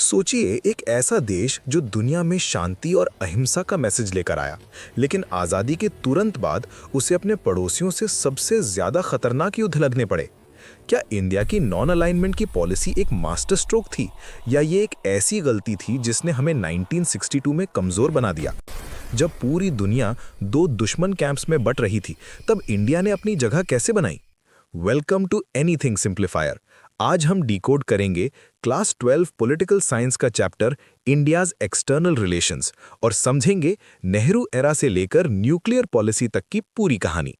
सोचिए एक ऐसा देश जो दुनिया में शांति और अहिंसा का मैसेज लेकर आया, लेकिन आज़ादी के तुरंत बाद उसे अपने पड़ोसियों से सबसे ज्यादा खतरनाक युद्ध लड़ने पड़े। क्या इंडिया की नॉन अलाइनमेंट की पॉलिसी एक मास्टर स्ट्रोक थी, या ये एक ऐसी गलती थी जिसने हमें 1962 में कमजोर बना दिया? जब पूरी दुनिया दो दुश्मन कैंप्स में बट रही थी, तब इंडिया ने अपनी जगह कैसे बनाई? Welcome to anything simplifier. आज हम डिकोड करेंगे क्लास 12 पॉलिटिकल साइंस का चैप्टर इंडियाज एक्सटर्नल रिलेशंस और समझेंगे नेहरू एरा से लेकर न्यूक्लियर पॉलिसी तक की पूरी कहानी।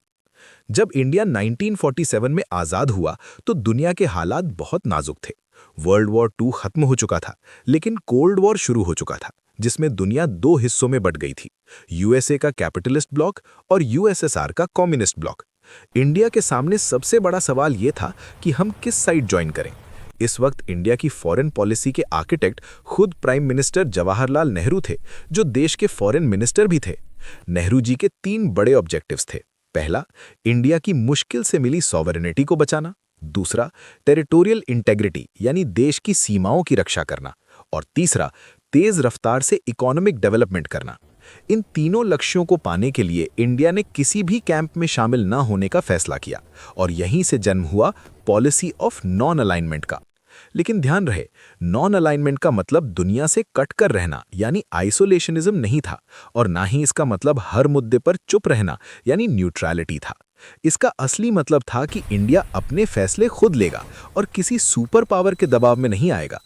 जब इंडिया 1947 में आज़ाद हुआ तो दुनिया के हालात बहुत नाजुक थे। वर्ल्ड वॉर 2 खत्म हो चुका था, लेकिन कोल्ड वॉर शुरू हो चुका था, जिसमें दुनिया दो हिस्सों में बट गई थी, यूएसए का कैपिटलिस्ट ब्लॉक और यूएसएसआर का कम्युनिस्ट ब्लॉक। इंडिया के सामने सबसे बड़ा सवाल यह था कि हम किस साइड ज्वाइन करें। इस वक्त इंडिया की फॉरेन पॉलिसी के आर्किटेक्ट खुद प्राइम मिनिस्टर जवाहरलाल नेहरू थे, जो देश के फॉरेन मिनिस्टर भी थे। नेहरू जी के 3 बड़े ऑब्जेक्टिव्स थे। पहला, इंडिया की मुश्किल से मिली सॉवरेनिटी को बचाना। दूसरा, टेरिटोरियल इंटेग्रिटी यानी देश की सीमाओं की रक्षा करना। और तीसरा, तेज रफ्तार से इकोनॉमिक डेवलपमेंट करना। इन तीनों लक्ष्यों को पाने के लिए इंडिया ने किसी भी कैंप में शामिल न होने का फैसला किया, और यहीं से जन्म हुआ पॉलिसी ऑफ नॉन अलाइनमेंट का। लेकिन ध्यान रहे, नॉन अलाइनमेंट का मतलब दुनिया से कट कर रहना यानी आइसोलेशनिज्म नहीं था, और ना ही इसका मतलब हर मुद्दे पर चुप रहना यानी न्यूट्रलिटी था। इसका असली मतलब था कि इंडिया अपने फैसले खुद लेगा और किसी सुपर पावर के दबाव में नहीं आएगा।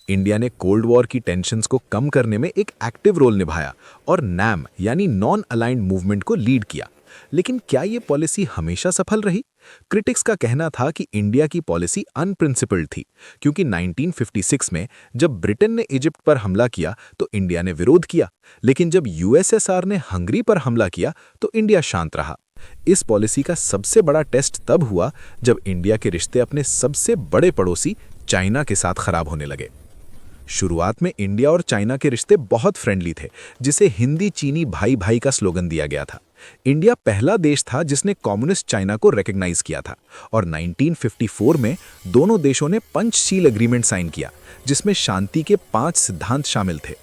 इंडिया ने कोल्ड वॉर की टेंशन्स को कम करने में एक एक्टिव रोल निभाया और नैम यानी नॉन अलाइंड मूवमेंट को लीड किया। लेकिन क्या ये पॉलिसी हमेशा सफल रही? क्रिटिक्स का कहना था कि इंडिया की पॉलिसी अनप्रिंसिपल्ड थी, क्योंकि 1956 में जब ब्रिटेन ने इजिप्ट पर हमला किया तो इंडिया ने विरोध किया, लेकिन जब यूएसएसआर ने हंगरी पर हमला किया तो इंडिया शांत रहा। इस पॉलिसी का सबसे बड़ा टेस्ट तब हुआ जब इंडिया के रिश्ते अपने सबसे बड़े पड़ोसी चाइना के साथ खराब होने लगे। शुरुआत में इंडिया और चाइना के रिश्ते बहुत फ्रेंडली थे, जिसे हिंदी चीनी भाई भाई का स्लोगन दिया गया था। इंडिया पहला देश था जिसने कम्युनिस्ट चाइना को रिकॉग्नाइज किया था, और 1954 में दोनों देशों ने पंचशील एग्रीमेंट साइन किया, जिसमें शांति के 5 सिद्धांत शामिल थे।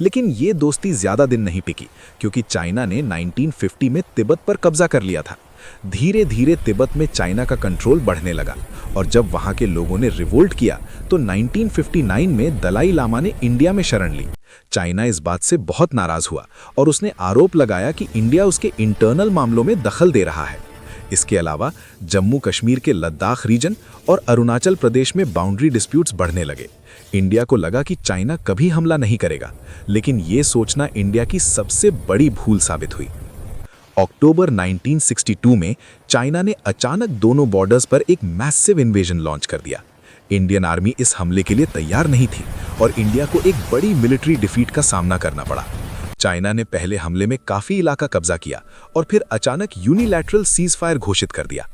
लेकिन ये दोस्ती ज्यादा दिन नहीं टिकी, क्योंकि चाइना ने 1950 में तिब्बत पर कब्जा कर लिया था। धीरे धीरे तिब्बत में चाइना का कंट्रोल बढ़ने लगा, और जब वहां के लोगों ने रिवोल्ट किया तो 1959 में दलाई लामा ने इंडिया में शरण ली। चाइना इस बात से बहुत नाराज हुआ और उसने आरोप लगाया कि इंडिया उसके इंटरनल मामलों में दखल दे रहा है। इसके अलावा जम्मू कश्मीर के लद्दाख रीजन और अरुणाचल प्रदेश में बाउंड्री डिस्प्यूट्स बढ़ने लगे। इंडिया को लगा कि चाइना कभी हमला नहीं करेगा, लेकिन ये सोचना इंडिया की सबसे बड़ी भूल साबित हुई। अक्टूबर 1962 में चाइना ने अचानक दोनों बॉर्डर्स पर एक मैसिव इन्वेजन लॉन्च कर दिया। इंडियन आर्मी इस हमले के लिए तैयार नहीं थी और इंडिया को एक बड़ी मिलिट्री डिफीट का सामना करना पड़ा। चाइना ने पहले हमले में काफी इलाका कब्जा किया और फिर अचानक यूनिलैटरल सीजफायर घोषित कर दिया।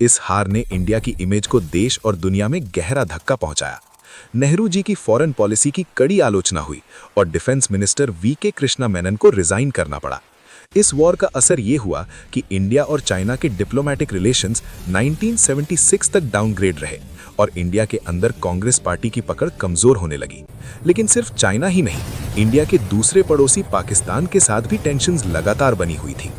इस हार ने इंडिया की इमेज को देश और दुनिया में गहरा धक्का पहुंचाया। नेहरू जी की फॉरेन पॉलिसी की कड़ी आलोचना हुई और defence minister VK Krishna Menon को रिजाइन करना पड़ा। इस वॉर का असर ये हुआ कि इंडिया और चाइना के डिप्लोमेटिक रिलेशंस 1976 तक डाउनग्रेड रहे और इंडिया के अंदर कांग्रेस पार्टी की पकड़ कमजोर होने लगी। लेकिन सिर्फ चाइना ही नहीं, इंडिया के दूसरे पड़ोसी पाकिस्तान के साथ भी टेंशन्स लगातार बनी हुई थी।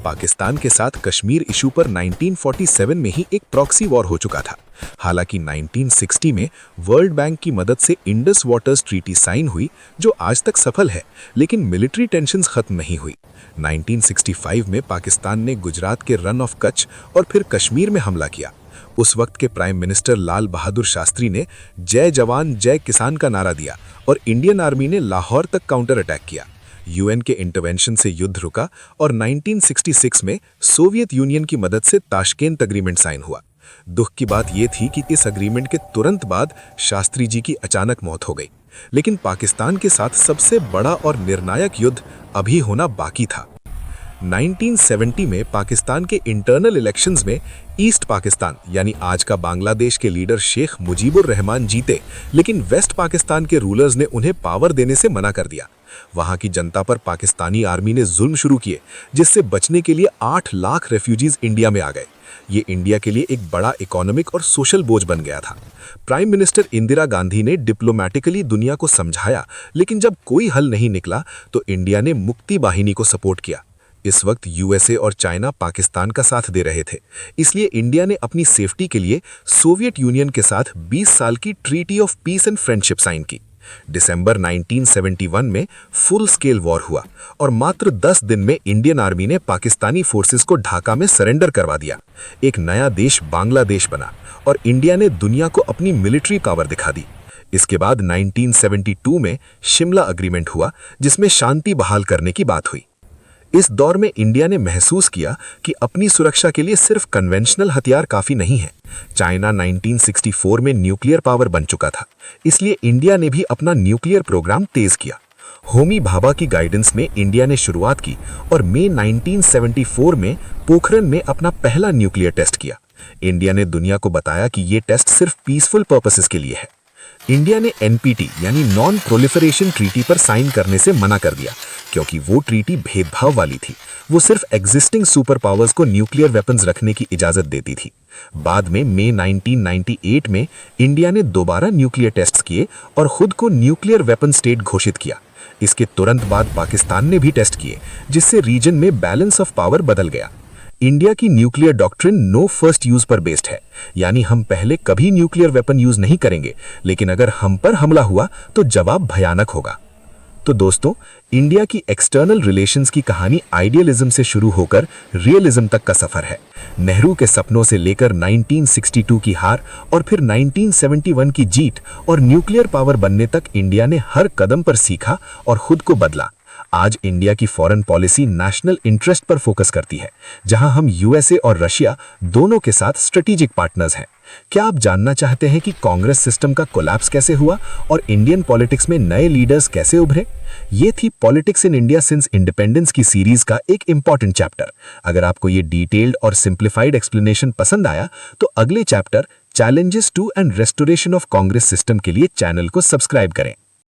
पाकिस्तान के साथ कश्मीर इशू पर 1947 में ही एक प्रॉक्सी वॉर हो चुका था। हालांकि 1960 में वर्ल्ड बैंक की मदद से इंडस वाटर्स ट्रीटी साइन हुई, जो आज तक सफल है, लेकिन मिलिट्री टेंशन्स खत्म नहीं हुई। 1965 में पाकिस्तान ने गुजरात के रन ऑफ कच्छ और फिर कश्मीर में हमला किया। उस वक्त के प्राइम मिनिस्टर लाल बहादुर शास्त्री ने जय जवान जय किसान का नारा दिया और इंडियन आर्मी ने लाहौर तक काउंटर अटैक किया। यूएन के इंटरवेंशन से युद्ध रुका और 1966 में सोवियत यूनियन की मदद से ताशकेंत एग्रीमेंट साइन हुआ। दुख की बात यह थी कि इस एग्रीमेंट के तुरंत बाद शास्त्री जी की अचानक मौत हो गई। लेकिन पाकिस्तान के साथ सबसे बड़ा और निर्णायक युद्ध अभी होना बाकी था। 1970 में पाकिस्तान के इंटरनल इलेक्शंस में ईस्ट पाकिस्तान यानी आज का बांग्लादेश के लीडर शेख मुजीबुर रहमान जीते, लेकिन वेस्ट पाकिस्तान के रूलर्स ने उन्हें पावर देने से मना कर दिया। वहां की जनता पर पाकिस्तानी आर्मी ने जुल्म शुरू किए, जिससे बचने के लिए 8 लाख रेफ्यूजीज इंडिया में आ गए। ये इंडिया के लिए एक बड़ा इकोनॉमिक और सोशल बोझ बन गया था। प्राइम मिनिस्टर इंदिरा गांधी ने डिप्लोमैटिकली दुनिया को समझाया, लेकिन जब कोई हल नहीं निकला तो इंडिया ने मुक्ति वाहिनी को सपोर्ट किया। इस वक्त यूएसए और चाइना पाकिस्तान का साथ दे रहे थे, इसलिए इंडिया ने अपनी सेफ्टी के लिए सोवियत यूनियन के साथ 20 साल की treaty of peace and friendship sign की। दिसंबर 1971 में फुल स्केल वॉर हुआ और मात्र 10 दिन में इंडियन आर्मी ने पाकिस्तानी फोर्सेस को ढाका में सरेंडर करवा दिया। एक नया देश बांग्लादेश बना और इंडिया ने दुनिया को अपनी मिलिट्री पावर दिखा दी। इसके बाद 1972 में शिमला एग्रीमेंट हुआ, जिसमें शांति बहाल करने की बात हुई। इस दौर में इंडिया ने महसूस किया कि अपनी सुरक्षा के लिए सिर्फ कन्वेंशनल हथियार काफी नहीं है। चाइना 1964 में न्यूक्लियर पावर बन चुका था, इसलिए इंडिया ने भी अपना न्यूक्लियर प्रोग्राम तेज किया। होमी भाभा की गाइडेंस में इंडिया ने शुरुआत की और मई 1974 में पोखरण में अपना पहला न्यूक्लियर टेस्ट किया। इंडिया ने दुनिया को बताया कि ये टेस्ट सिर्फ पीसफुल पर्पसेस के लिए है। इंडिया ने एनपीटी यानी नॉन प्रोलिफरेशन ट्रीटी पर साइन करने से मना कर दिया, क्योंकि वो ट्रीटी भेदभाव वाली थी। वो सिर्फ एग्जिस्टिंग सुपर पावर्स को न्यूक्लियर वेपन्स रखने की इजाजत देती थी। बाद में मई 1998 में इंडिया ने दोबारा न्यूक्लियर टेस्ट्स किए और खुद को न्यूक्लियर वेपन स्टेट घोषित किया। इसके तुरंत बाद पाकिस्तान ने भी टेस्ट किए, जिससे रीजन में बैलेंस ऑफ पावर बदल गया। इंडिया की nuclear doctrine no first use पर बेस्ड है, यानी हम पहले कभी न्यूक्लियर वेपन यूज नहीं करेंगे, लेकिन अगर हम पर हमला हुआ तो जवाब भयानक होगा। तो दोस्तों, इंडिया की एक्सटर्नल रिलेशंस की कहानी आइडियलिज्म से शुरू होकर रियलिज्म तक का सफर है। नेहरू के सपनों से लेकर 1962 की हार और फिर 1971 की जीत और न्यूक्लियर पावर बनने तक इंडिया ने हर कदम पर सीखा और खुद को बदला। आज इंडिया की फॉरेन पॉलिसी नेशनल इंटरेस्ट पर फोकस करती है, जहां हम यूएसए और रशिया दोनों के साथ स्ट्रेटेजिक पार्टनर्स हैं। क्या आप जानना चाहते हैं कि कांग्रेस सिस्टम का कोलैप्स कैसे हुआ और इंडियन पॉलिटिक्स में नए लीडर्स कैसे उभरे? ये थी politics in India since independence की सीरीज का एक इंपॉर्टेंट चैप्टर। अगर आपको ये डिटेल्ड और सिंप्लीफाइड एक्सप्लेनेशन पसंद आया तो अगले chapter challenges to and restoration of Congress system के लिए चैनल को सब्सक्राइब करें।